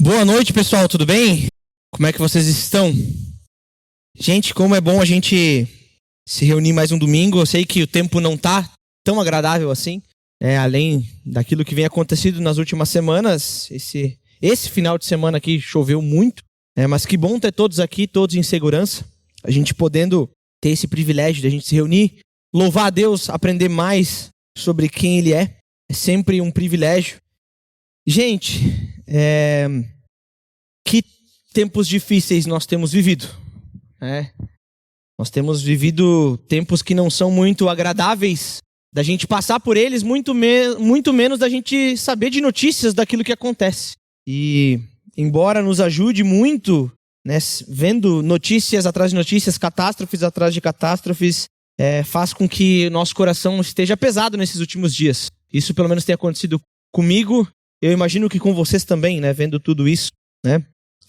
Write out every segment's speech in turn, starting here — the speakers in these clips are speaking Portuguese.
Boa noite, pessoal, tudo bem? Como é que vocês estão? Gente, como é bom a gente se reunir mais um domingo. Eu sei que o tempo não tá tão agradável assim, além daquilo que vem acontecido nas últimas semanas. Esse final de semana aqui choveu muito, mas que bom ter todos aqui, todos em segurança. A gente podendo ter esse privilégio de a gente se reunir, louvar a Deus, aprender mais sobre quem Ele é. É sempre um privilégio. Gente, que tempos difíceis nós temos vivido. Nós temos vivido tempos que não são muito agradáveis da gente passar por eles, muito menos da gente saber de notícias daquilo que acontece. E embora nos ajude muito, vendo notícias atrás de notícias, catástrofes atrás de catástrofes, faz com que nosso coração esteja pesado nesses últimos dias. Isso pelo menos tem acontecido comigo. Eu imagino que com vocês também, vendo tudo isso,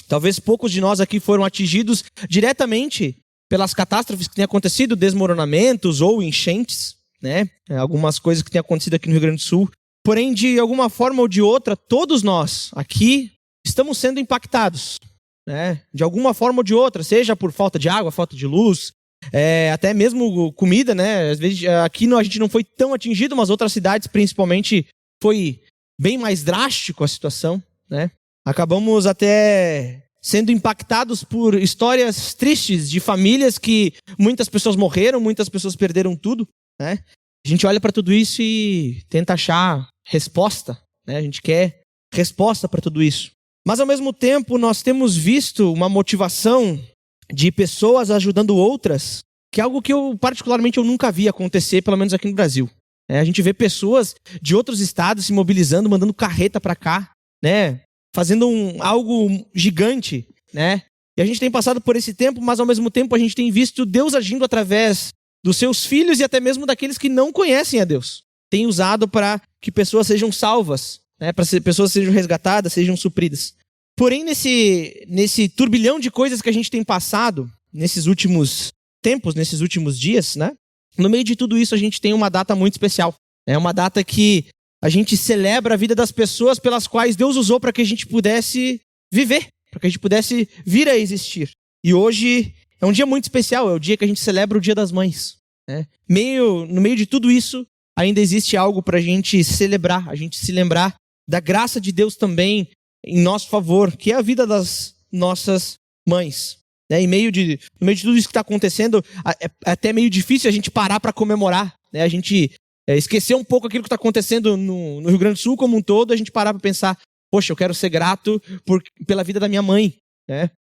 Talvez poucos de nós aqui foram atingidos diretamente pelas catástrofes que têm acontecido, desmoronamentos ou enchentes, Algumas coisas que têm acontecido aqui no Rio Grande do Sul. Porém, de alguma forma ou de outra, todos nós aqui estamos sendo impactados, De alguma forma ou de outra, seja por falta de água, falta de luz, até mesmo comida, Às vezes aqui a gente não foi tão atingido, mas outras cidades principalmente foi bem mais drástico a situação, Acabamos até sendo impactados por histórias tristes de famílias que muitas pessoas morreram, muitas pessoas perderam tudo, A gente olha para tudo isso e tenta achar resposta, A gente quer resposta para tudo isso. Mas ao mesmo tempo nós temos visto uma motivação de pessoas ajudando outras, que é algo que eu nunca vi acontecer, pelo menos aqui no Brasil. A gente vê pessoas de outros estados se mobilizando, mandando carreta para cá, fazendo algo gigante, E a gente tem passado por esse tempo, mas ao mesmo tempo a gente tem visto Deus agindo através dos seus filhos e até mesmo daqueles que não conhecem a Deus. Tem usado para que pessoas sejam salvas, para que pessoas sejam resgatadas, sejam supridas. Porém, nesse turbilhão de coisas que a gente tem passado nesses últimos tempos, nesses últimos dias, No meio de tudo isso a gente tem uma data muito especial. É uma data que a gente celebra a vida das pessoas pelas quais Deus usou para que a gente pudesse viver, para que a gente pudesse vir a existir. E hoje é um dia muito especial, é o dia que a gente celebra o Dia das Mães. No meio de tudo isso, ainda existe algo para a gente celebrar, a gente se lembrar da graça de Deus também em nosso favor, que é a vida das nossas mães. No meio de tudo isso que está acontecendo, é até meio difícil a gente parar para comemorar, A gente esquecer um pouco aquilo que está acontecendo no Rio Grande do Sul como um todo, a gente parar para pensar, poxa, eu quero ser grato pela vida da minha mãe,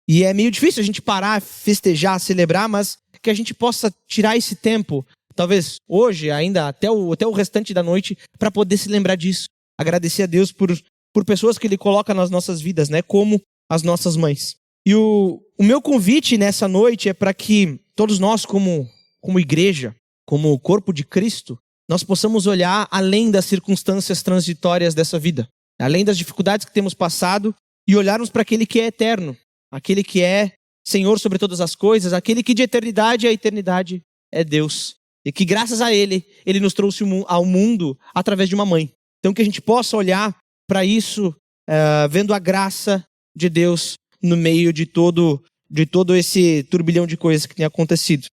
E é meio difícil a gente parar, festejar, celebrar, mas que a gente possa tirar esse tempo, talvez hoje, ainda até o restante da noite, para poder se lembrar disso. Agradecer a Deus por pessoas que Ele coloca nas nossas vidas, como as nossas mães. E o meu convite nessa noite é para que todos nós, como igreja, como corpo de Cristo, nós possamos olhar além das circunstâncias transitórias dessa vida, além das dificuldades que temos passado e olharmos para aquele que é eterno, aquele que é Senhor sobre todas as coisas, aquele que de eternidade a eternidade é Deus. E que graças a Ele nos trouxe ao mundo através de uma mãe. Então que a gente possa olhar para isso, vendo a graça de Deus no meio de todo esse turbilhão de coisas que tem acontecido.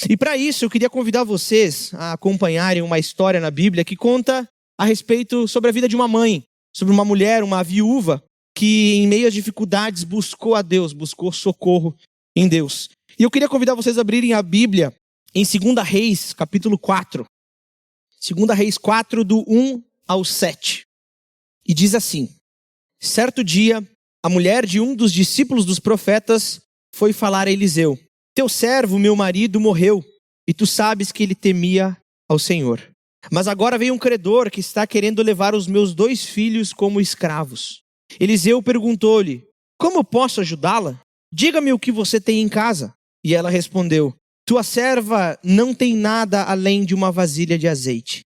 E para isso eu queria convidar vocês a acompanharem uma história na Bíblia que conta a respeito sobre a vida de uma mãe, sobre uma mulher, uma viúva, que em meio às dificuldades buscou a Deus, buscou socorro em Deus. E eu queria convidar vocês a abrirem a Bíblia em 2 Reis, capítulo 4. 2 Reis 4, do 1 ao 7. E diz assim: certo dia, a mulher de um dos discípulos dos profetas foi falar a Eliseu: teu servo, meu marido, morreu, e tu sabes que ele temia ao Senhor. Mas agora veio um credor que está querendo levar os meus 2 filhos como escravos. Eliseu perguntou-lhe: como posso ajudá-la? Diga-me o que você tem em casa. E ela respondeu: tua serva não tem nada além de uma vasilha de azeite.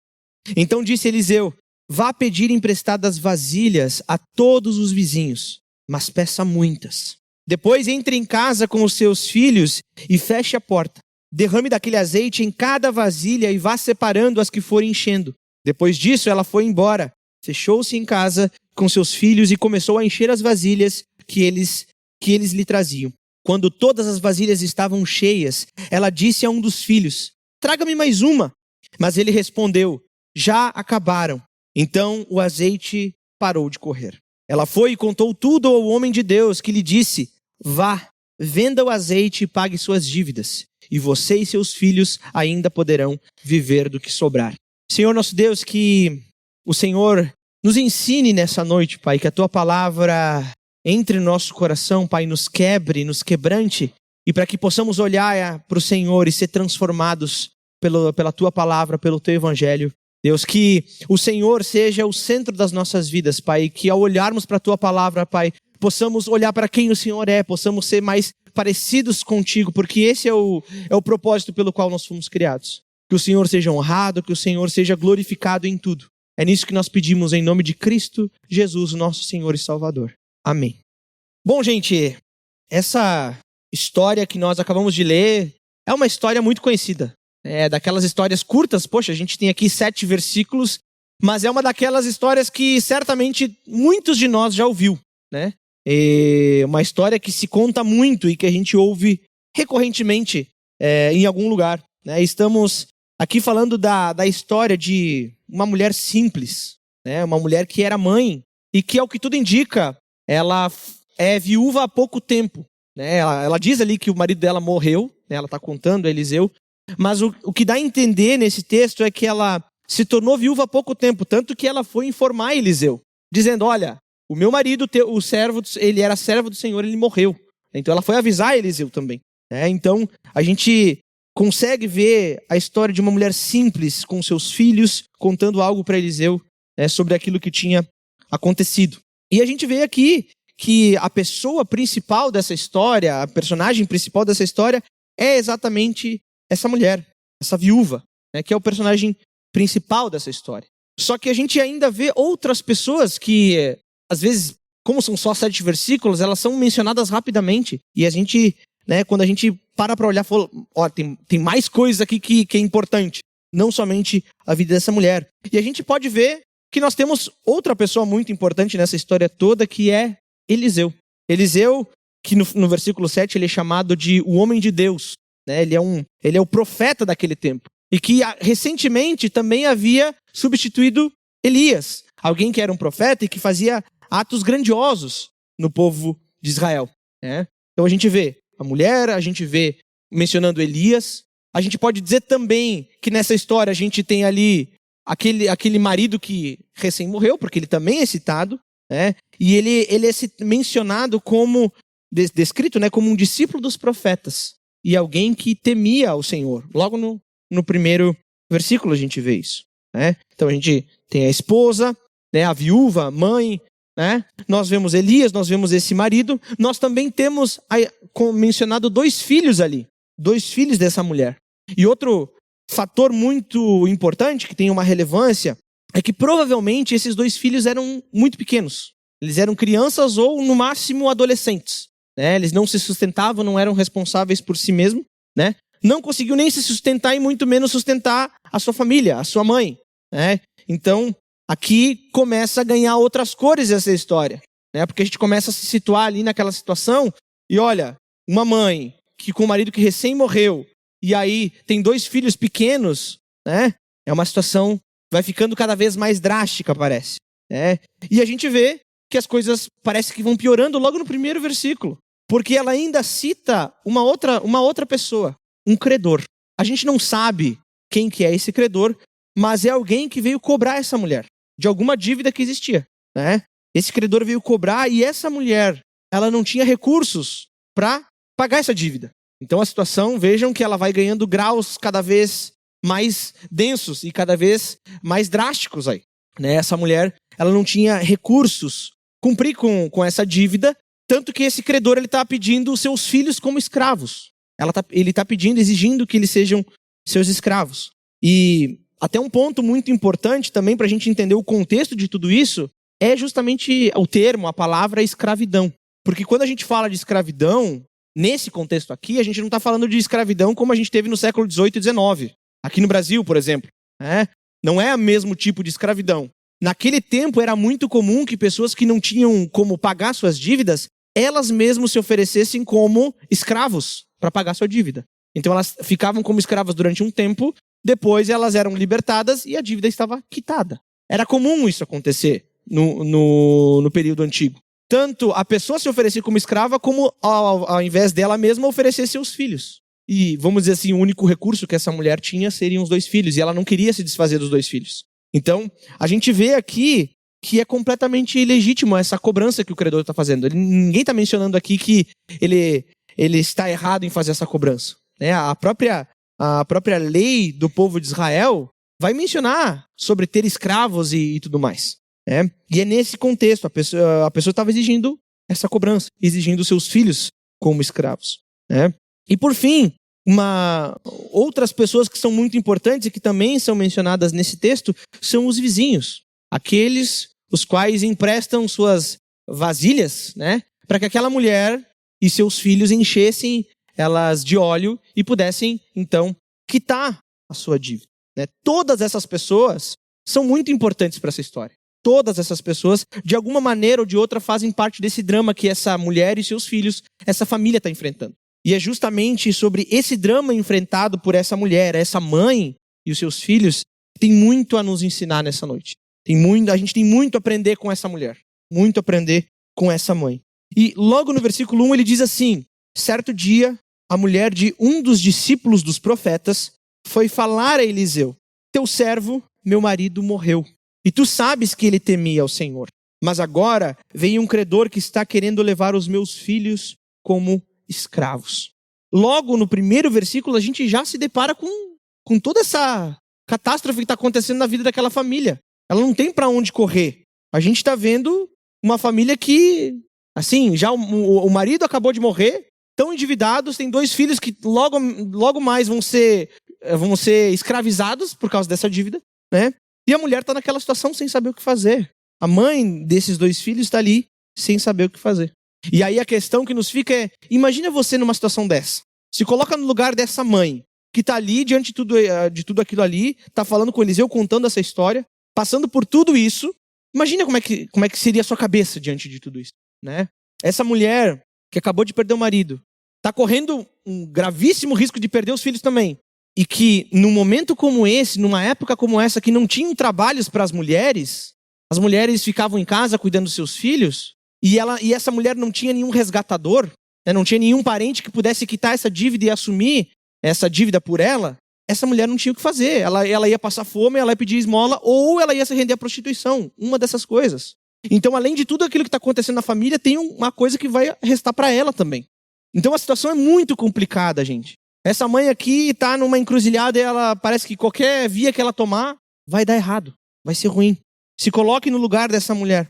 Então disse Eliseu: vá pedir emprestadas vasilhas a todos os vizinhos, mas peça muitas. Depois entre em casa com os seus filhos e feche a porta. Derrame daquele azeite em cada vasilha e vá separando as que forem enchendo. Depois disso ela foi embora. fechou-se em casa com seus filhos e começou a encher as vasilhas que eles lhe traziam. Quando todas as vasilhas estavam cheias, ela disse a um dos filhos: "Traga-me mais uma." Mas ele respondeu: "Já acabaram." Então o azeite parou de correr. Ela foi e contou tudo ao homem de Deus, que lhe disse: "Vá, venda o azeite e pague suas dívidas, e você e seus filhos ainda poderão viver do que sobrar." Senhor nosso Deus, que o Senhor nos ensine nessa noite, Pai, que a Tua palavra entre no nosso coração, Pai, nos quebre, nos quebrante, e para que possamos olhar para o Senhor e ser transformados pela Tua palavra, pelo Teu Evangelho. Deus, que o Senhor seja o centro das nossas vidas, Pai, que ao olharmos para a Tua palavra, Pai, possamos olhar para quem o Senhor é, possamos ser mais parecidos contigo, porque esse é o propósito pelo qual nós fomos criados. Que o Senhor seja honrado, que o Senhor seja glorificado em tudo. É nisso que nós pedimos em nome de Cristo Jesus, nosso Senhor e Salvador. Amém. Bom, gente, essa história que nós acabamos de ler é uma história muito conhecida. É daquelas histórias curtas, poxa, a gente tem aqui 7 versículos, mas é uma daquelas histórias que certamente muitos de nós já ouviu, né? É uma história que se conta muito e que a gente ouve recorrentemente em algum lugar, né? Estamos aqui falando da história de uma mulher simples, né? Uma mulher que era mãe e que, ao que tudo indica, ela é viúva há pouco tempo, né? Ela diz ali que o marido dela morreu, né? Ela está contando a Eliseu, mas o que dá a entender nesse texto é que ela se tornou viúva há pouco tempo, tanto que ela foi informar Eliseu, dizendo: "Olha, o meu marido, o servo, ele era servo do Senhor, ele morreu." Então ela foi avisar Eliseu também, né? Então a gente consegue ver a história de uma mulher simples com seus filhos, contando algo para Eliseu, né, sobre aquilo que tinha acontecido. E a gente vê aqui que a pessoa principal dessa história, a personagem principal dessa história, é exatamente essa mulher, essa viúva, né, que é o personagem principal dessa história. Só que a gente ainda vê outras pessoas que, às vezes, como são só 7 versículos, elas são mencionadas rapidamente. E a gente, né, quando a gente para olhar, fala: "Ó, tem mais coisas aqui que é importante. Não somente a vida dessa mulher." E a gente pode ver que nós temos outra pessoa muito importante nessa história toda, que é Eliseu. Eliseu, que no versículo 7 ele é chamado de o homem de Deus, né? Ele é o profeta daquele tempo. E que recentemente também havia substituído Elias, alguém que era um profeta e que fazia atos grandiosos no povo de Israel, né? Então a gente vê a mulher, a gente vê mencionando Elias. A gente pode dizer também que nessa história a gente tem ali aquele marido que recém morreu, porque ele também é citado, né? E ele é mencionado como, descrito, né, como um discípulo dos profetas e alguém que temia o Senhor. Logo no primeiro versículo a gente vê isso, né? Então a gente tem a esposa, né, a viúva, a mãe, né? Nós vemos Elias, nós vemos esse marido. Nós também temos mencionado 2 filhos ali, 2 filhos dessa mulher. E outro fator muito importante, que tem uma relevância, é que provavelmente esses 2 filhos eram muito pequenos. Eles eram crianças ou, no máximo, adolescentes, né? Eles não se sustentavam, não eram responsáveis por si mesmos, né? Não conseguiu nem se sustentar e muito menos sustentar a sua família, a sua mãe, né? Então, aqui começa a ganhar outras cores essa história, né? Porque a gente começa a se situar ali naquela situação e olha, uma mãe que com um marido que recém morreu e aí tem 2 filhos pequenos, né? É uma situação que vai ficando cada vez mais drástica, parece, né? E a gente vê que as coisas parece que vão piorando logo no primeiro versículo, porque ela ainda cita uma outra pessoa, um credor. A gente não sabe quem que é esse credor, mas é alguém que veio cobrar essa mulher de alguma dívida que existia, né? Esse credor veio cobrar e essa mulher, ela não tinha recursos para pagar essa dívida. Então a situação, vejam que ela vai ganhando graus cada vez mais densos e cada vez mais drásticos aí, né? Essa mulher, ela não tinha recursos cumprir com essa dívida, tanto que esse credor ele está pedindo os seus filhos como escravos. Ele está pedindo, exigindo que eles sejam seus escravos. E até um ponto muito importante também para a gente entender o contexto de tudo isso é justamente o termo, a palavra escravidão. Porque quando a gente fala de escravidão, nesse contexto aqui, a gente não está falando de escravidão como a gente teve no século XVIII e XIX. Aqui no Brasil, por exemplo, né? Não é o mesmo tipo de escravidão. Naquele tempo era muito comum que pessoas que não tinham como pagar suas dívidas, elas mesmas se oferecessem como escravos para pagar sua dívida. Então elas ficavam como escravas durante um tempo, depois elas eram libertadas e a dívida estava quitada. Era comum isso acontecer no período antigo. Tanto a pessoa se oferecer como escrava, como ao invés dela mesma oferecer seus filhos. E vamos dizer assim, o único recurso que essa mulher tinha seriam os 2 filhos, e ela não queria se desfazer dos 2 filhos. Então, a gente vê aqui que é completamente ilegítimo essa cobrança que o credor está fazendo. Ninguém está mencionando aqui que ele está errado em fazer essa cobrança. A própria lei do povo de Israel vai mencionar sobre ter escravos e tudo mais. E é nesse contexto, a pessoa estava exigindo essa cobrança, exigindo seus filhos como escravos. E por fim, outras pessoas que são muito importantes e que também são mencionadas nesse texto são os vizinhos. Aqueles os quais emprestam suas vasilhas, para que aquela mulher e seus filhos enchessem elas de óleo e pudessem, então, quitar a sua dívida. Todas essas pessoas são muito importantes para essa história. Todas essas pessoas, de alguma maneira ou de outra, fazem parte desse drama que essa mulher e seus filhos, essa família está enfrentando. E é justamente sobre esse drama enfrentado por essa mulher, essa mãe e os seus filhos, que tem muito a nos ensinar nessa noite. A gente tem muito a aprender com essa mulher, muito a aprender com essa mãe. E logo no versículo 1 ele diz assim: certo dia, a mulher de um dos discípulos dos profetas foi falar a Eliseu: teu servo, meu marido, morreu. E tu sabes que ele temia ao Senhor. Mas agora vem um credor que está querendo levar os meus filhos como escravos. Logo no primeiro versículo a gente já se depara com toda essa catástrofe que está acontecendo na vida daquela família. Ela não tem para onde correr. A gente está vendo uma família que, assim, já o marido acabou de morrer, estão endividados, tem 2 filhos que logo mais vão ser escravizados por causa dessa dívida, E a mulher está naquela situação sem saber o que fazer. A mãe desses 2 filhos está ali sem saber o que fazer. E aí a questão que nos fica é: imagina você numa situação dessa. Se coloca no lugar dessa mãe, que está ali diante de tudo aquilo ali, está falando com Eliseu, contando essa história, passando por tudo isso. Imagina como é que seria a sua cabeça diante de tudo isso, Essa mulher que acabou de perder o marido, está correndo um gravíssimo risco de perder os filhos também. E que num momento como esse, numa época como essa, que não tinham trabalhos para as mulheres ficavam em casa cuidando dos seus filhos, e essa mulher não tinha nenhum resgatador, não tinha nenhum parente que pudesse quitar essa dívida e assumir essa dívida por ela. Essa mulher não tinha o que fazer. Ela ia passar fome, ela ia pedir esmola, ou ela ia se render à prostituição. Uma dessas coisas. Então, além de tudo aquilo que está acontecendo na família, tem uma coisa que vai restar para ela também. Então, a situação é muito complicada, gente. Essa mãe aqui está numa encruzilhada e ela parece que qualquer via que ela tomar vai dar errado, vai ser ruim. Se coloque no lugar dessa mulher.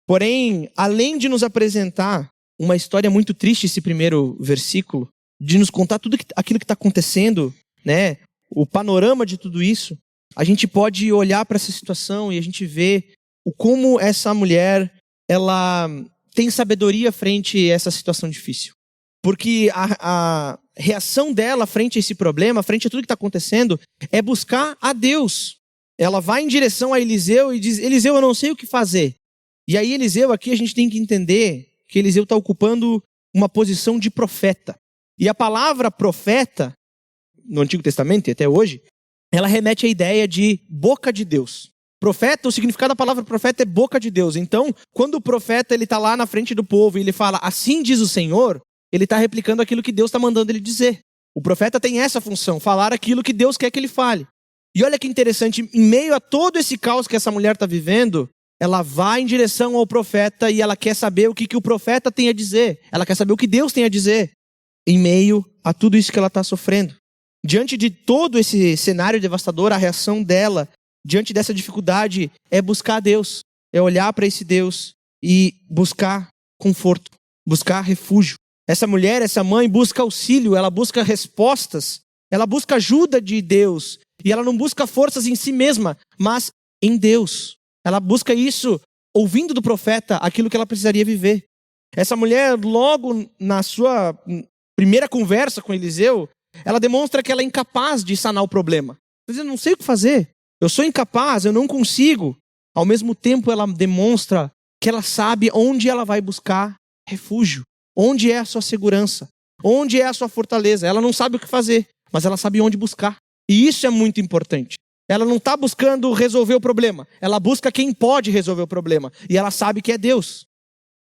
Porém, além de nos apresentar uma história muito triste, esse primeiro versículo, de nos contar tudo aquilo que está acontecendo, o panorama de tudo isso, a gente pode olhar para essa situação e a gente vê como essa mulher ela tem sabedoria frente a essa situação difícil. Porque a reação dela frente a esse problema, frente a tudo que está acontecendo, é buscar a Deus. Ela vai em direção a Eliseu e diz: Eliseu, eu não sei o que fazer. E aí Eliseu, aqui a gente tem que entender que Eliseu está ocupando uma posição de profeta. E a palavra profeta, no Antigo Testamento e até hoje, ela remete à ideia de boca de Deus. Profeta, o significado da palavra profeta é boca de Deus. Então, quando o profeta está lá na frente do povo e ele fala: assim diz o Senhor, ele está replicando aquilo que Deus está mandando ele dizer. O profeta tem essa função, falar aquilo que Deus quer que ele fale. E olha que interessante, em meio a todo esse caos que essa mulher está vivendo, ela vai em direção ao profeta e ela quer saber o que o profeta tem a dizer. Ela quer saber o que Deus tem a dizer em meio a tudo isso que ela está sofrendo. Diante de todo esse cenário devastador, a reação dela, diante dessa dificuldade, é buscar a Deus. É olhar para esse Deus e buscar conforto, buscar refúgio. Essa mulher, essa mãe busca auxílio, ela busca respostas, ela busca ajuda de Deus. E ela não busca forças em si mesma, mas em Deus. Ela busca isso ouvindo do profeta aquilo que ela precisaria viver. Essa mulher, logo na sua primeira conversa com Eliseu, ela demonstra que ela é incapaz de sanar o problema. Ela diz: eu não sei o que fazer, eu sou incapaz, eu não consigo. ao mesmo tempo ela demonstra que ela sabe onde ela vai buscar refúgio, onde é a sua segurança, onde é a sua fortaleza. Ela não sabe o que fazer, mas ela sabe onde buscar. E isso é muito importante. Ela não está buscando resolver o problema, ela busca quem pode resolver o problema. E ela sabe que é Deus.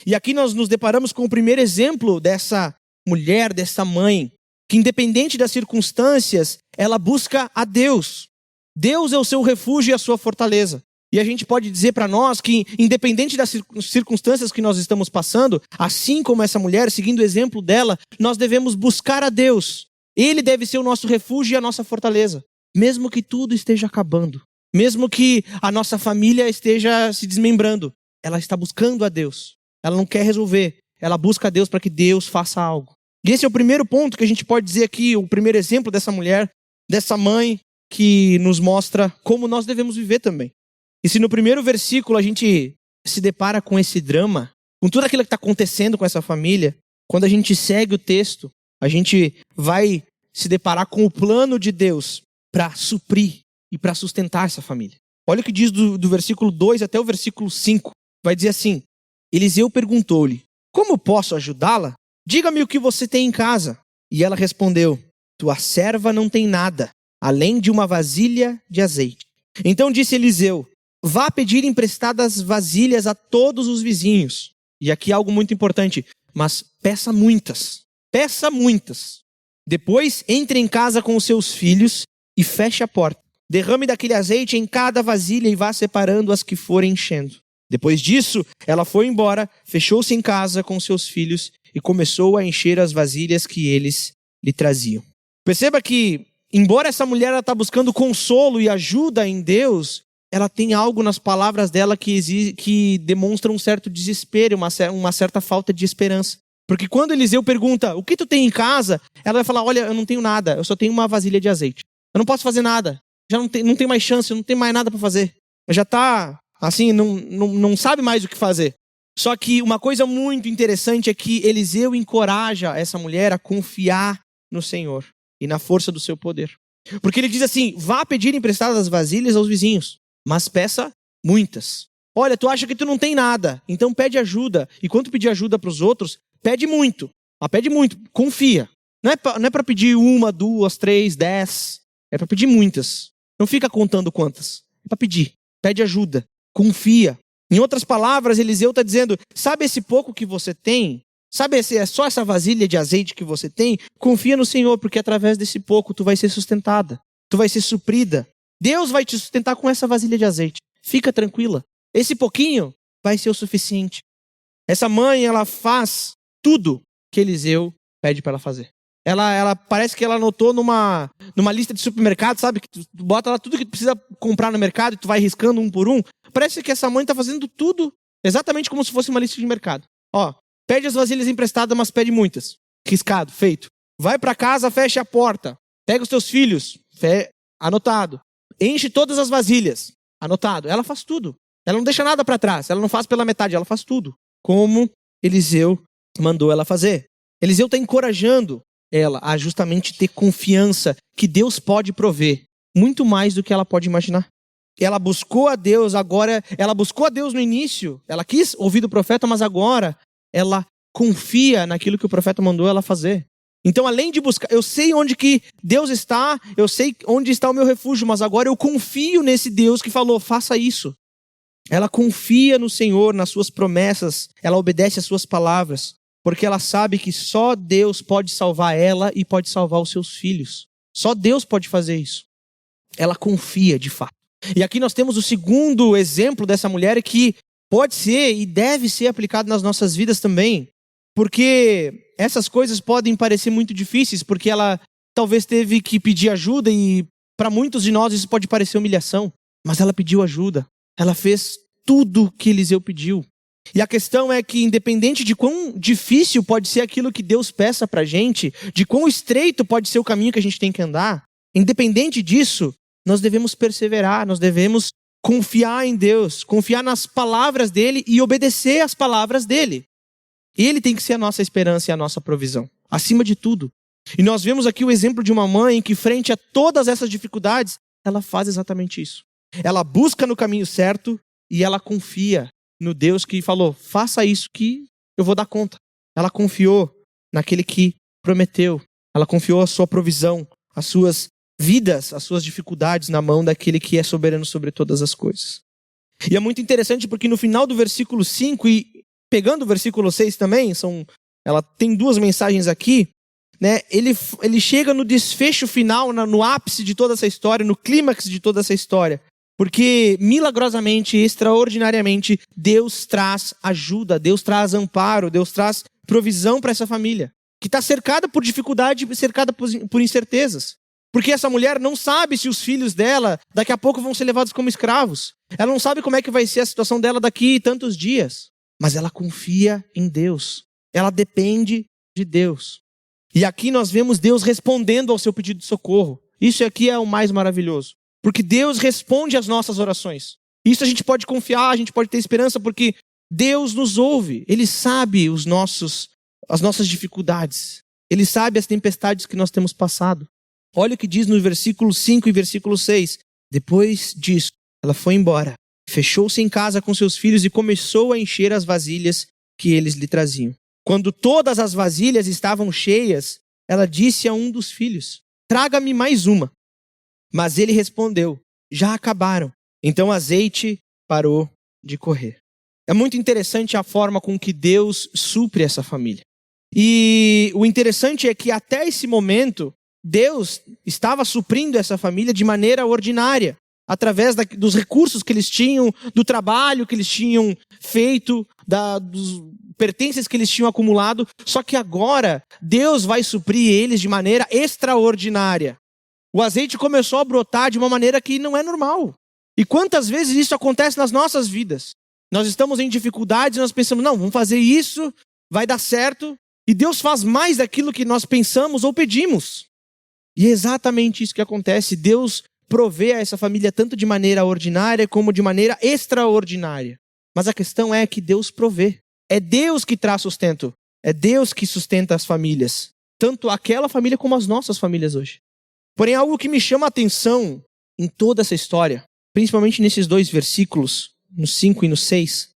E aqui nós nos deparamos com o primeiro exemplo dessa mulher, dessa mãe, que independente das circunstâncias, ela busca a Deus. Deus é o seu refúgio e a sua fortaleza. E a gente pode dizer para nós que, independente das circunstâncias que nós estamos passando, assim como essa mulher, seguindo o exemplo dela, nós devemos buscar a Deus. Ele deve ser o nosso refúgio e a nossa fortaleza. Mesmo que tudo esteja acabando, mesmo que a nossa família esteja se desmembrando, ela está buscando a Deus. Ela não quer resolver, ela busca a Deus para que Deus faça algo. E esse é o primeiro ponto que a gente pode dizer aqui, o primeiro exemplo dessa mulher, dessa mãe, que nos mostra como nós devemos viver também. E se no primeiro versículo a gente se depara com esse drama, com tudo aquilo que está acontecendo com essa família, quando a gente segue o texto, a gente vai se deparar com o plano de Deus para suprir e para sustentar essa família. Olha o que diz do versículo 2 até o versículo 5. Vai dizer assim: Eliseu perguntou-lhe: como posso ajudá-la? Diga-me o que você tem em casa. E ela respondeu: tua serva não tem nada, além de uma vasilha de azeite. Então disse Eliseu: vá pedir emprestadas vasilhas a todos os vizinhos. E aqui algo muito importante: mas peça muitas. Peça muitas. Depois entre em casa com os seus filhos e feche a porta. Derrame daquele azeite em cada vasilha e vá separando as que forem enchendo. Depois disso, ela foi embora, fechou-se em casa com seus filhos e começou a encher as vasilhas que eles lhe traziam. Perceba que, embora essa mulher está buscando consolo e ajuda em Deus, ela tem algo nas palavras dela que demonstra um certo desespero, uma certa falta de esperança. Porque quando Eliseu pergunta: o que tu tem em casa? Ela vai falar: olha, eu não tenho nada, eu só tenho uma vasilha de azeite. Eu não posso fazer nada, já não tem mais chance, eu não tenho mais nada para fazer. Já está assim, não sabe mais o que fazer. Só que uma coisa muito interessante é que Eliseu encoraja essa mulher a confiar no Senhor e na força do seu poder. Porque ele diz assim: vá pedir emprestadas as vasilhas aos vizinhos, mas peça muitas. Olha, tu acha que tu não tem nada, então pede ajuda. E quando tu pedir ajuda para os outros, pede muito. Pede muito, confia. Não é para pedir 1, 2, 3, 10. É para pedir muitas. Não fica contando quantas. É para pedir. Pede ajuda. Confia. Em outras palavras, Eliseu está dizendo: sabe esse pouco que você tem? Sabe só essa vasilha de azeite que você tem? Confia no Senhor, porque através desse pouco tu vai ser sustentada. Tu vai ser suprida. Deus vai te sustentar com essa vasilha de azeite. Fica tranquila. Esse pouquinho vai ser o suficiente. Essa mãe, ela faz tudo que Eliseu pede para ela fazer. Ela parece que ela anotou numa lista de supermercado, sabe? Que tu bota lá tudo que tu precisa comprar no mercado e tu vai riscando um por um. Parece que essa mãe está fazendo tudo exatamente como se fosse uma lista de mercado. Pede as vasilhas emprestadas, mas pede muitas. Riscado, feito. Vai para casa, fecha a porta. Pega os teus filhos, anotado. Enche todas as vasilhas, anotado. Ela faz tudo. Ela não deixa nada para trás. Ela não faz pela metade, ela faz tudo. Como Eliseu mandou ela fazer. Eliseu está encorajando ela a justamente ter confiança que Deus pode prover muito mais do que ela pode imaginar. Ela buscou a Deus agora, ela buscou a Deus no início, ela quis ouvir do profeta, mas agora ela confia naquilo que o profeta mandou ela fazer. Então, além de buscar, eu sei onde que Deus está, eu sei onde está o meu refúgio, mas agora eu confio nesse Deus que falou: faça isso. Ela confia no Senhor, nas suas promessas, ela obedece às suas palavras, porque ela sabe que só Deus pode salvar ela e pode salvar os seus filhos. Só Deus pode fazer isso. Ela confia de fato. E aqui nós temos o segundo exemplo dessa mulher que pode ser e deve ser aplicado nas nossas vidas também, porque essas coisas podem parecer muito difíceis, porque ela talvez teve que pedir ajuda e para muitos de nós isso pode parecer humilhação, mas ela pediu ajuda. Ela fez tudo que Eliseu pediu. E a questão é que, independente de quão difícil pode ser aquilo que Deus peça pra gente, de quão estreito pode ser o caminho que a gente tem que andar, independente disso, nós devemos perseverar, nós devemos confiar em Deus, confiar nas palavras dele e obedecer às palavras dele. Ele tem que ser a nossa esperança e a nossa provisão, acima de tudo. E nós vemos aqui o exemplo de uma mãe que, frente a todas essas dificuldades, ela faz exatamente isso. Ela busca no caminho certo e ela confia no Deus que falou, faça isso que eu vou dar conta. Ela confiou naquele que prometeu. Ela confiou a sua provisão, as suas vidas, as suas dificuldades na mão daquele que é soberano sobre todas as coisas. E é muito interessante porque no final do versículo 5, e pegando o versículo 6 também, ela tem duas mensagens aqui, né? Ele chega no desfecho final, no ápice de toda essa história, no clímax de toda essa história. Porque milagrosamente, extraordinariamente, Deus traz ajuda, Deus traz amparo, Deus traz provisão para essa família, que está cercada por dificuldade, cercada por incertezas. Porque essa mulher não sabe se os filhos dela daqui a pouco vão ser levados como escravos. Ela não sabe como é que vai ser a situação dela daqui tantos dias. Mas ela confia em Deus. Ela depende de Deus. E aqui nós vemos Deus respondendo ao seu pedido de socorro. Isso aqui é o mais maravilhoso. Porque Deus responde às nossas orações. Isso a gente pode confiar, a gente pode ter esperança, porque Deus nos ouve. Ele sabe as nossas dificuldades. Ele sabe as tempestades que nós temos passado. Olha o que diz no versículo 5 e versículo 6. Depois disso, ela foi embora, fechou-se em casa com seus filhos e começou a encher as vasilhas que eles lhe traziam. Quando todas as vasilhas estavam cheias, ela disse a um dos filhos, traga-me mais uma. Mas ele respondeu, já acabaram. Então o azeite parou de correr. É muito interessante a forma com que Deus supre essa família. E o interessante é que até esse momento, Deus estava suprindo essa família de maneira ordinária, através dos recursos que eles tinham, do trabalho que eles tinham feito, dos pertences que eles tinham acumulado. Só que agora, Deus vai suprir eles de maneira extraordinária. O azeite começou a brotar de uma maneira que não é normal. E quantas vezes isso acontece nas nossas vidas? Nós estamos em dificuldades e nós pensamos, não, vamos fazer isso, vai dar certo. E Deus faz mais daquilo que nós pensamos ou pedimos. E é exatamente isso que acontece. Deus provê a essa família tanto de maneira ordinária como de maneira extraordinária. Mas a questão é que Deus provê. É Deus que traz sustento. É Deus que sustenta as famílias. Tanto aquela família como as nossas famílias hoje. Porém, algo que me chama a atenção em toda essa história, principalmente nesses dois versículos, no 5 e no 6,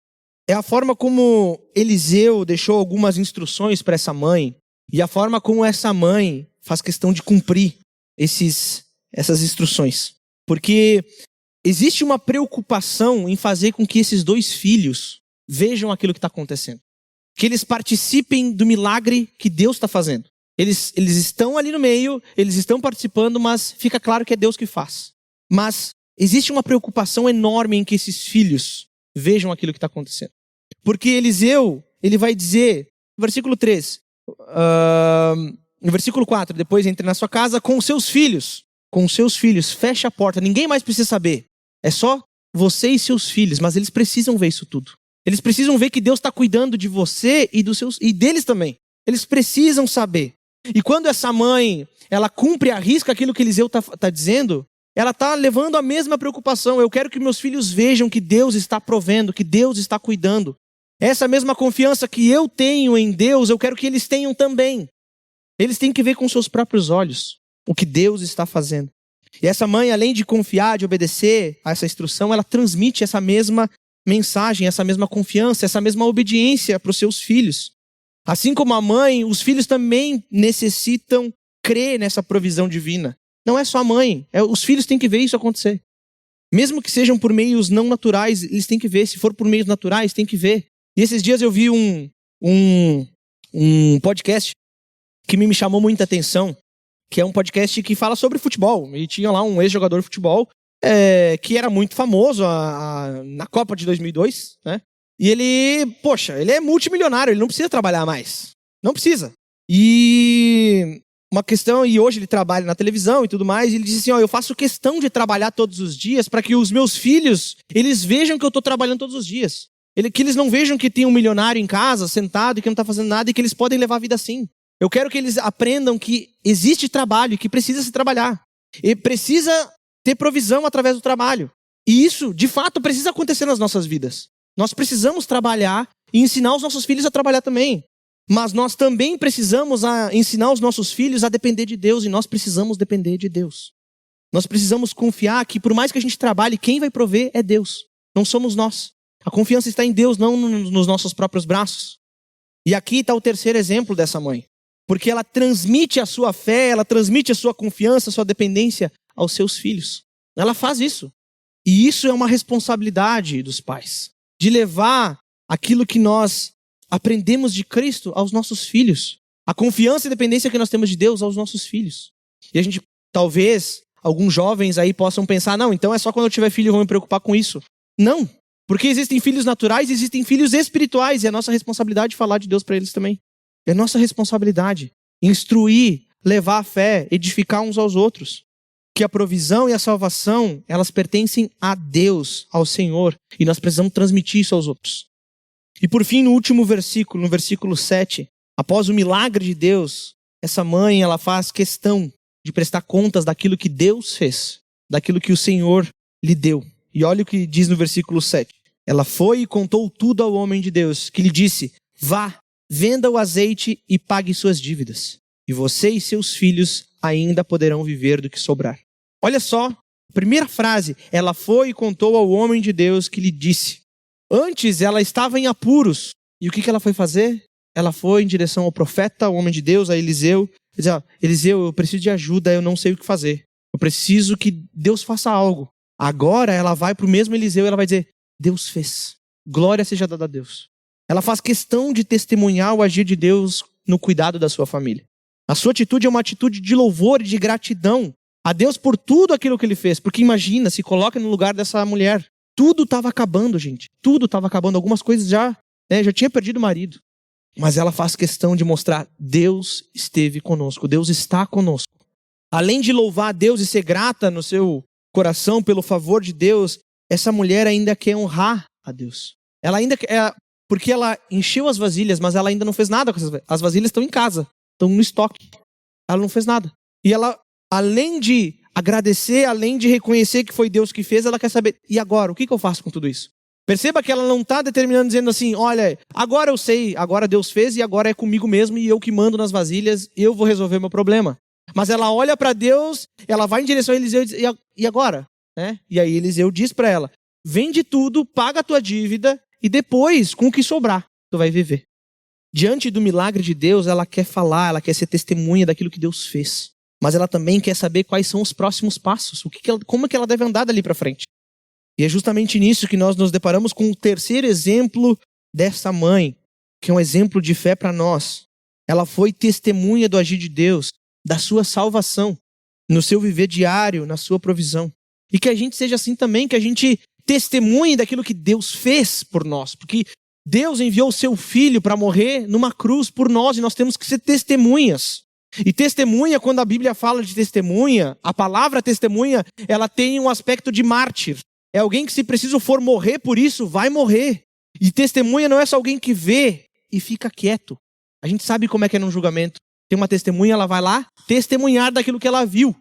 é a forma como Eliseu deixou algumas instruções para essa mãe e a forma como essa mãe faz questão de cumprir essas instruções. Porque existe uma preocupação em fazer com que esses dois filhos vejam aquilo que está acontecendo. Que eles participem do milagre que Deus está fazendo. Eles estão ali no meio, eles estão participando, mas fica claro que é Deus que faz. Mas existe uma preocupação enorme em que esses filhos vejam aquilo que está acontecendo. Porque Eliseu, ele vai dizer, no versículo 3, no versículo 4, depois entre na sua casa com os seus filhos. Com os seus filhos, fecha a porta, ninguém mais precisa saber. É só você e seus filhos, mas eles precisam ver isso tudo. Eles precisam ver que Deus está cuidando de você e deles também. Eles precisam saber. E quando essa mãe, ela cumpre a risca aquilo que Eliseu está dizendo, ela está levando a mesma preocupação. Eu quero que meus filhos vejam que Deus está provendo, que Deus está cuidando. Essa mesma confiança que eu tenho em Deus, eu quero que eles tenham também. Eles têm que ver com seus próprios olhos o que Deus está fazendo. E essa mãe, além de confiar, de obedecer a essa instrução, ela transmite essa mesma mensagem, essa mesma confiança, essa mesma obediência para os seus filhos. Assim como a mãe, os filhos também necessitam crer nessa provisão divina. Não é só a mãe, os filhos têm que ver isso acontecer. Mesmo que sejam por meios não naturais, eles têm que ver. Se for por meios naturais, têm que ver. E esses dias eu vi um podcast que me chamou muita atenção, que é um podcast que fala sobre futebol. E tinha lá um ex-jogador de futebol que era muito famoso na Copa de 2002, né? E ele é multimilionário, ele não precisa trabalhar mais. Não precisa. E uma questão, e hoje ele trabalha na televisão e tudo mais, e ele disse assim, eu faço questão de trabalhar todos os dias para que os meus filhos, eles vejam que eu estou trabalhando todos os dias. Que eles não vejam que tem um milionário em casa, sentado, e que não está fazendo nada, e que eles podem levar a vida assim. Eu quero que eles aprendam que existe trabalho, que precisa se trabalhar. E precisa ter provisão através do trabalho. E isso, de fato, precisa acontecer nas nossas vidas. Nós precisamos trabalhar e ensinar os nossos filhos a trabalhar também. Mas nós também precisamos ensinar os nossos filhos a depender de Deus. E nós precisamos depender de Deus. Nós precisamos confiar que por mais que a gente trabalhe, quem vai prover é Deus. Não somos nós. A confiança está em Deus, não nos nossos próprios braços. E aqui está o terceiro exemplo dessa mãe. Porque ela transmite a sua fé, ela transmite a sua confiança, a sua dependência aos seus filhos. Ela faz isso. E isso é uma responsabilidade dos pais. De levar aquilo que nós aprendemos de Cristo aos nossos filhos. A confiança e dependência que nós temos de Deus aos nossos filhos. E a gente, talvez, alguns jovens aí possam pensar, não, então é só quando eu tiver filho eu vou me preocupar com isso. Não, porque existem filhos naturais e existem filhos espirituais. E é nossa responsabilidade falar de Deus para eles também. É nossa responsabilidade instruir, levar a fé, edificar uns aos outros. Que a provisão e a salvação, elas pertencem a Deus, ao Senhor. E nós precisamos transmitir isso aos outros. E por fim, no último versículo, no versículo 7, após o milagre de Deus, essa mãe, ela faz questão de prestar contas daquilo que Deus fez, daquilo que o Senhor lhe deu. E olha o que diz no versículo 7. Ela foi e contou tudo ao homem de Deus, que lhe disse, vá, venda o azeite e pague suas dívidas. E você e seus filhos ainda poderão viver do que sobrar. Olha só, a primeira frase, ela foi e contou ao homem de Deus que lhe disse. Antes ela estava em apuros. E o que ela foi fazer? Ela foi em direção ao profeta, ao homem de Deus, a Eliseu. Dizia, Eliseu, eu preciso de ajuda, eu não sei o que fazer. Eu preciso que Deus faça algo. Agora ela vai para o mesmo Eliseu e ela vai dizer, Deus fez. Glória seja dada a Deus. Ela faz questão de testemunhar o agir de Deus no cuidado da sua família. A sua atitude é uma atitude de louvor e de gratidão a Deus por tudo aquilo que ele fez. Porque imagina, se coloca no lugar dessa mulher. Tudo estava acabando, gente. Tudo estava acabando. Algumas coisas já tinha perdido o marido. Mas ela faz questão de mostrar, Deus esteve conosco. Deus está conosco. Além de louvar a Deus e ser grata no seu coração pelo favor de Deus, essa mulher ainda quer honrar a Deus. Ela ainda quer, porque ela encheu as vasilhas, mas ela ainda não fez nada com essas vasilhas. As vasilhas estão em casa, estão no estoque. Ela não fez nada. E ela, além de agradecer, além de reconhecer que foi Deus que fez, ela quer saber, e agora? O que eu faço com tudo isso? Perceba que ela não está determinando, dizendo assim, olha, agora eu sei, agora Deus fez e agora é comigo mesmo e eu que mando nas vasilhas, eu vou resolver meu problema. Mas ela olha para Deus, ela vai em direção a Eliseu e diz, e agora? E aí Eliseu diz para ela, vende tudo, paga a tua dívida e depois, com o que sobrar, tu vai viver. Diante do milagre de Deus, ela quer falar, ela quer ser testemunha daquilo que Deus fez. Mas ela também quer saber quais são os próximos passos, como é que ela deve andar dali para frente. E é justamente nisso que nós nos deparamos com o terceiro exemplo dessa mãe, que é um exemplo de fé para nós. Ela foi testemunha do agir de Deus, da sua salvação, no seu viver diário, na sua provisão. E que a gente seja assim também, que a gente testemunhe daquilo que Deus fez por nós. Porque Deus enviou o seu Filho para morrer numa cruz por nós e nós temos que ser testemunhas. E testemunha, quando a Bíblia fala de testemunha, a palavra testemunha, ela tem um aspecto de mártir. É alguém que, se preciso for morrer por isso, vai morrer. E testemunha não é só alguém que vê e fica quieto. A gente sabe como é que é num julgamento. Tem uma testemunha, ela vai lá testemunhar daquilo que ela viu.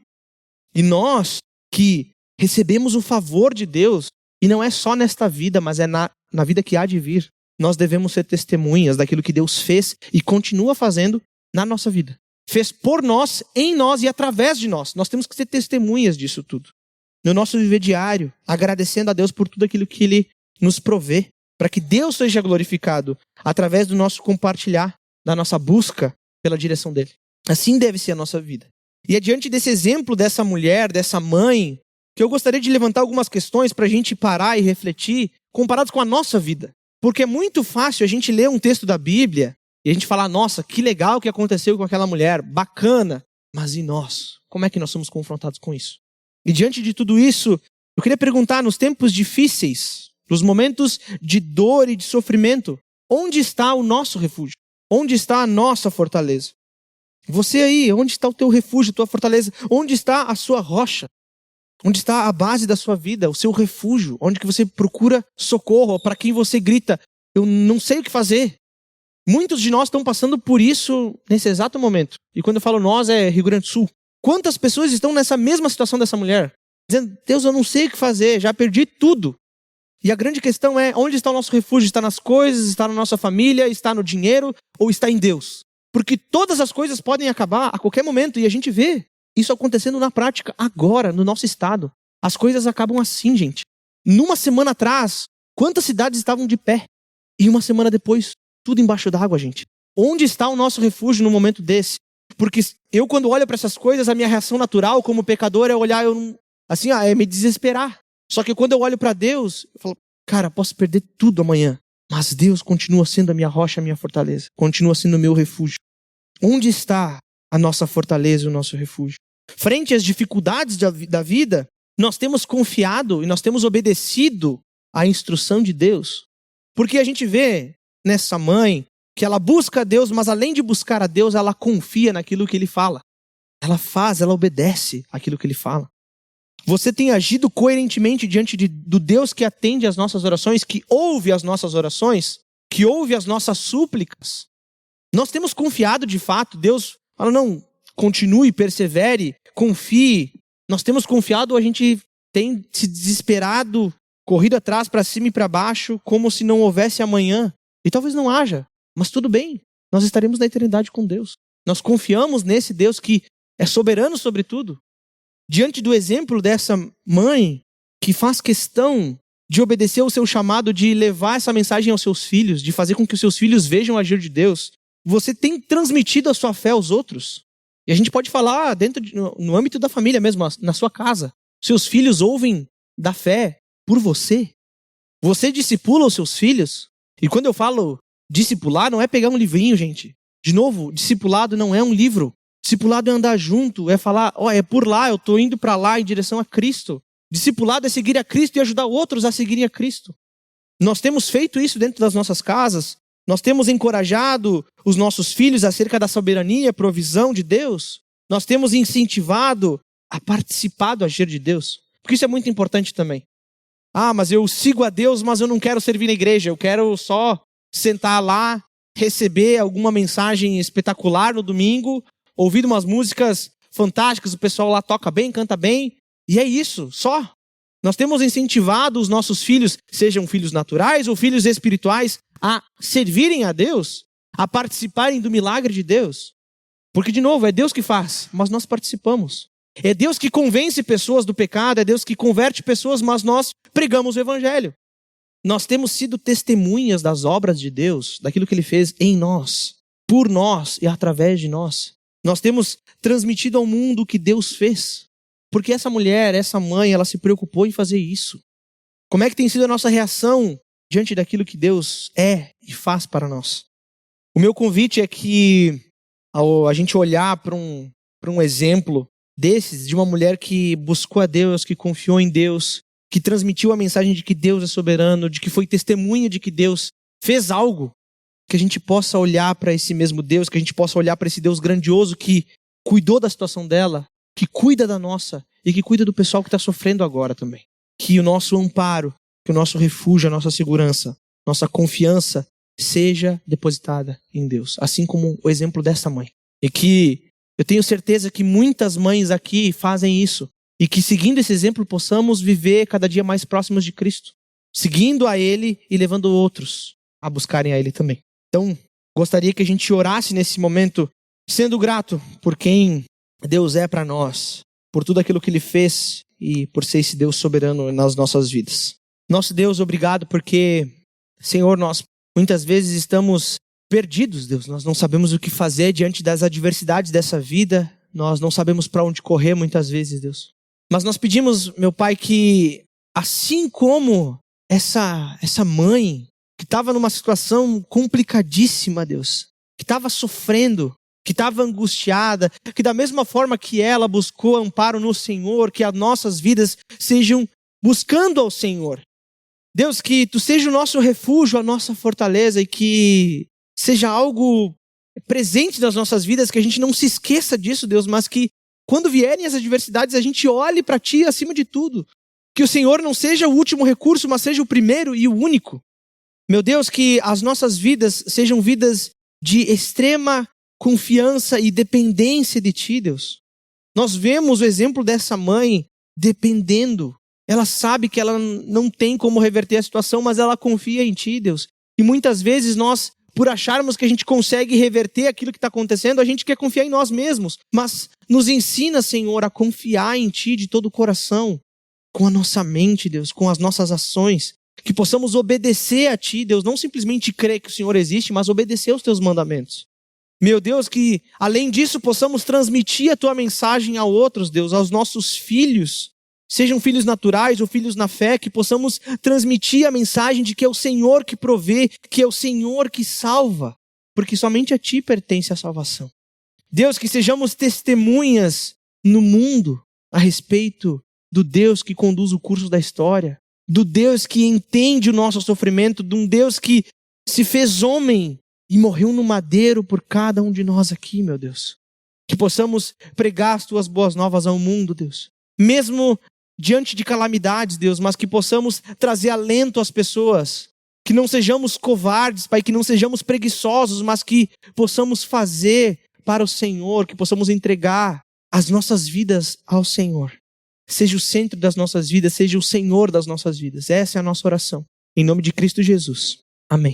E nós que recebemos o favor de Deus, e não é só nesta vida, mas é na vida que há de vir, nós devemos ser testemunhas daquilo que Deus fez e continua fazendo na nossa vida. Fez por nós, em nós e através de nós. Nós temos que ser testemunhas disso tudo. No nosso viver diário, agradecendo a Deus por tudo aquilo que Ele nos provê, para que Deus seja glorificado através do nosso compartilhar, da nossa busca pela direção dEle. Assim deve ser a nossa vida. E é diante desse exemplo dessa mulher, dessa mãe, que eu gostaria de levantar algumas questões para a gente parar e refletir, comparados com a nossa vida. Porque é muito fácil a gente ler um texto da Bíblia e a gente falar, nossa, que legal que aconteceu com aquela mulher, bacana. Mas e nós? Como é que nós somos confrontados com isso? E diante de tudo isso, eu queria perguntar, nos tempos difíceis, nos momentos de dor e de sofrimento, onde está o nosso refúgio? Onde está a nossa fortaleza? Você aí, onde está o teu refúgio, tua fortaleza? Onde está a sua rocha? Onde está a base da sua vida, o seu refúgio? Onde que você procura socorro? Para quem você grita, eu não sei o que fazer. Muitos de nós estão passando por isso nesse exato momento. E quando eu falo nós, é Rio Grande do Sul. Quantas pessoas estão nessa mesma situação dessa mulher? Dizendo, Deus, eu não sei o que fazer, já perdi tudo. E a grande questão é, onde está o nosso refúgio? Está nas coisas, está na nossa família, está no dinheiro ou está em Deus? Porque todas as coisas podem acabar a qualquer momento e a gente vê isso acontecendo na prática agora, no nosso estado. As coisas acabam assim, gente. Numa semana atrás, quantas cidades estavam de pé? E uma semana depois, tudo embaixo d'água, gente. Onde está o nosso refúgio no momento desse? Porque eu, quando olho para essas coisas, a minha reação natural como pecador é olhar, é me desesperar. Só que quando eu olho para Deus, eu falo, cara, posso perder tudo amanhã, mas Deus continua sendo a minha rocha, a minha fortaleza. Continua sendo o meu refúgio. Onde está a nossa fortaleza e o nosso refúgio? Frente às dificuldades da vida, nós temos confiado e nós temos obedecido à instrução de Deus. Porque a gente vê nessa mãe que ela busca a Deus, mas além de buscar a Deus, ela confia naquilo que Ele fala. Ela obedece aquilo que Ele fala. Você tem agido coerentemente diante do Deus que atende às nossas orações, que ouve as nossas orações, que ouve as nossas súplicas. Nós temos confiado de fato. Deus fala, não, continue, persevere, confie. Nós temos confiado, a gente tem se desesperado, corrido atrás, para cima e para baixo, como se não houvesse amanhã. E talvez não haja, mas tudo bem. Nós estaremos na eternidade com Deus. Nós confiamos nesse Deus que é soberano sobre tudo. Diante do exemplo dessa mãe que faz questão de obedecer ao seu chamado, de levar essa mensagem aos seus filhos, de fazer com que os seus filhos vejam o agir de Deus, você tem transmitido a sua fé aos outros. E a gente pode falar no âmbito da família mesmo, na sua casa. Seus filhos ouvem da fé por você. Você discipula os seus filhos. E quando eu falo discipular, não é pegar um livrinho, gente. De novo, discipulado não é um livro. Discipulado é andar junto, é falar, é por lá, eu estou indo para lá em direção a Cristo. Discipulado é seguir a Cristo e ajudar outros a seguirem a Cristo. Nós temos feito isso dentro das nossas casas. Nós temos encorajado os nossos filhos acerca da soberania, provisão de Deus. Nós temos incentivado a participar do agir de Deus. Porque isso é muito importante também. Mas eu sigo a Deus, mas eu não quero servir na igreja. Eu quero só sentar lá, receber alguma mensagem espetacular no domingo, ouvir umas músicas fantásticas, o pessoal lá toca bem, canta bem. E é isso, só. Nós temos incentivado os nossos filhos, sejam filhos naturais ou filhos espirituais, a servirem a Deus, a participarem do milagre de Deus. Porque, de novo, é Deus que faz, mas nós participamos. É Deus que convence pessoas do pecado, é Deus que converte pessoas, mas nós pregamos o Evangelho. Nós temos sido testemunhas das obras de Deus, daquilo que Ele fez em nós, por nós e através de nós. Nós temos transmitido ao mundo o que Deus fez. Porque essa mulher, essa mãe, ela se preocupou em fazer isso. Como é que tem sido a nossa reação diante daquilo que Deus é e faz para nós? O meu convite é que, ao a gente olhar para um exemplo desses, de uma mulher que buscou a Deus, que confiou em Deus, que transmitiu a mensagem de que Deus é soberano, de que foi testemunha de que Deus fez algo, que a gente possa olhar para esse mesmo Deus, que a gente possa olhar para esse Deus grandioso que cuidou da situação dela, que cuida da nossa e que cuida do pessoal que está sofrendo agora também. Que o nosso amparo, que o nosso refúgio, a nossa segurança, nossa confiança seja depositada em Deus. Assim como o exemplo dessa mãe. E que eu tenho certeza que muitas mães aqui fazem isso. E que seguindo esse exemplo possamos viver cada dia mais próximos de Cristo. Seguindo a Ele e levando outros a buscarem a Ele também. Então, gostaria que a gente orasse nesse momento, sendo grato por quem Deus é para nós, por tudo aquilo que Ele fez e por ser esse Deus soberano nas nossas vidas. Nosso Deus, obrigado porque, Senhor, nós muitas vezes estamos perdidos, Deus. Nós não sabemos o que fazer diante das adversidades dessa vida. Nós não sabemos para onde correr muitas vezes, Deus. Mas nós pedimos, meu Pai, que assim como essa mãe que estava numa situação complicadíssima, Deus, que estava sofrendo, que estava angustiada, que da mesma forma que ela buscou amparo no Senhor, que as nossas vidas sejam buscando ao Senhor. Deus, que Tu seja o nosso refúgio, a nossa fortaleza e que seja algo presente nas nossas vidas, que a gente não se esqueça disso, Deus, mas que quando vierem as adversidades a gente olhe para Ti acima de tudo. Que o Senhor não seja o último recurso, mas seja o primeiro e o único. Meu Deus, que as nossas vidas sejam vidas de extrema confiança e dependência de Ti, Deus. Nós vemos o exemplo dessa mãe dependendo. Ela sabe que ela não tem como reverter a situação, mas ela confia em Ti, Deus. E muitas vezes nós, por acharmos que a gente consegue reverter aquilo que está acontecendo, a gente quer confiar em nós mesmos. Mas nos ensina, Senhor, a confiar em Ti de todo o coração. com a nossa mente, Deus, com as nossas ações, que possamos obedecer a Ti, Deus, não simplesmente crer que o Senhor existe, mas obedecer aos Teus mandamentos. Meu Deus, que além disso possamos transmitir a Tua mensagem a outros, Deus, aos nossos filhos, sejam filhos naturais ou filhos na fé, que possamos transmitir a mensagem de que é o Senhor que provê, que é o Senhor que salva, porque somente a Ti pertence a salvação. Deus, que sejamos testemunhas no mundo a respeito do Deus que conduz o curso da história, do Deus que entende o nosso sofrimento, de um Deus que se fez homem e morreu no madeiro por cada um de nós aqui, meu Deus. Que possamos pregar as Tuas boas novas ao mundo, Deus. Mesmo diante de calamidades, Deus, mas que possamos trazer alento às pessoas. Que não sejamos covardes, Pai, que não sejamos preguiçosos, mas que possamos fazer para o Senhor, que possamos entregar as nossas vidas ao Senhor. Seja o centro das nossas vidas, seja o Senhor das nossas vidas. Essa é a nossa oração. Em nome de Cristo Jesus. Amém.